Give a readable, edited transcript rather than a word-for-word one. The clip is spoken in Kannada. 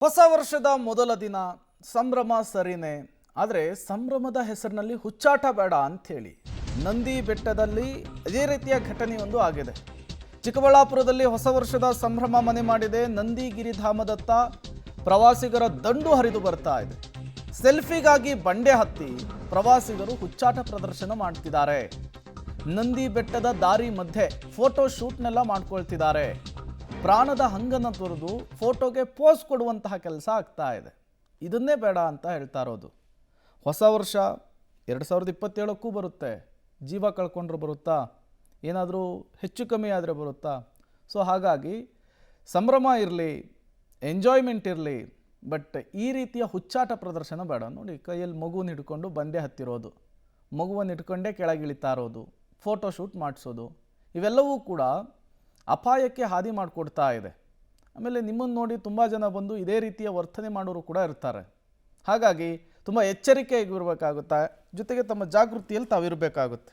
ಹೊಸ ವರ್ಷದ ಮೊದಲ ದಿನ ಸಂಭ್ರಮ ಸರಿನೇ. ಆದರೆ ಸಂಭ್ರಮದ ಹೆಸರಿನಲ್ಲಿ ಹುಚ್ಚಾಟ ಬೇಡ ಅಂಥೇಳಿ ನಂದಿ ಬೆಟ್ಟದಲ್ಲಿ ಇದೇ ರೀತಿಯ ಘಟನೆಯೊಂದು ಆಗಿದೆ. ಚಿಕ್ಕಬಳ್ಳಾಪುರದಲ್ಲಿ ಹೊಸ ವರ್ಷದ ಸಂಭ್ರಮ ಮನೆ ಮಾಡಿದೆ. ನಂದಿ ಗಿರಿಧಾಮದತ್ತ ಪ್ರವಾಸಿಗರ ದಂಡು ಹರಿದು ಬರ್ತಾ ಇದೆ. ಸೆಲ್ಫಿಗಾಗಿ ಬಂಡೆ ಹತ್ತಿ ಪ್ರವಾಸಿಗರು ಹುಚ್ಚಾಟ ಪ್ರದರ್ಶನ ಮಾಡ್ತಿದ್ದಾರೆ. ನಂದಿ ಬೆಟ್ಟದ ದಾರಿ ಮಧ್ಯೆ ಫೋಟೋ ಶೂಟ್ನೆಲ್ಲ ಮಾಡ್ಕೊಳ್ತಿದ್ದಾರೆ. ಪ್ರಾಣದ ಹಂಗನ್ನು ತೊರೆದು ಫೋಟೋಗೆ ಪೋಸ್ ಕೊಡುವಂತಹ ಕೆಲಸ ಆಗ್ತಾ ಇದೆ. ಇದನ್ನೇ ಬೇಡ ಅಂತ ಹೇಳ್ತಾ ಇರೋದು. ಹೊಸ ವರ್ಷ 2027ಕ್ಕೂ ಬರುತ್ತೆ. ಜೀವ ಕಳ್ಕೊಂಡ್ರೆ ಬರುತ್ತಾ? ಏನಾದರೂ ಹೆಚ್ಚು ಕಮ್ಮಿ ಆದರೆ ಬರುತ್ತಾ? ಸೊ ಹಾಗಾಗಿ ಸಂಭ್ರಮ ಇರಲಿ, ಎಂಜಾಯ್ಮೆಂಟ್ ಇರಲಿ, ಬಟ್ ಈ ರೀತಿಯ ಹುಚ್ಚಾಟ ಪ್ರದರ್ಶನ ಬೇಡ. ನೋಡಿ, ಕೈಯಲ್ಲಿ ಮಗುವನ್ನು ಹಿಡ್ಕೊಂಡು ಬಂಡೆ ಹತ್ತಿರೋದು, ಮಗುವನ್ನು ಇಟ್ಕೊಂಡೇ ಕೆಳಗಿಳಿತಾ ಇರೋದು, ಫೋಟೋ ಶೂಟ್ ಮಾಡಿಸೋದು, ಇವೆಲ್ಲವೂ ಕೂಡ ಅಪಾಯಕ್ಕೆ ಹಾದಿ ಮಾಡಿಕೊಡ್ತಾ ಇದೆ. ಆಮೇಲೆ ನಿಮ್ಮನ್ನು ನೋಡಿ ತುಂಬ ಜನ ಬಂದು ಇದೇ ರೀತಿಯ ವರ್ತನೆ ಮಾಡೋರು ಕೂಡ ಇರ್ತಾರೆ. ಹಾಗಾಗಿ ತುಂಬ ಎಚ್ಚರಿಕೆಯಾಗಿರಬೇಕಾಗುತ್ತೆ, ಜೊತೆಗೆ ತಮ್ಮ ಜಾಗೃತಿಯಲ್ಲಿ ತಾವಿರಬೇಕಾಗುತ್ತೆ.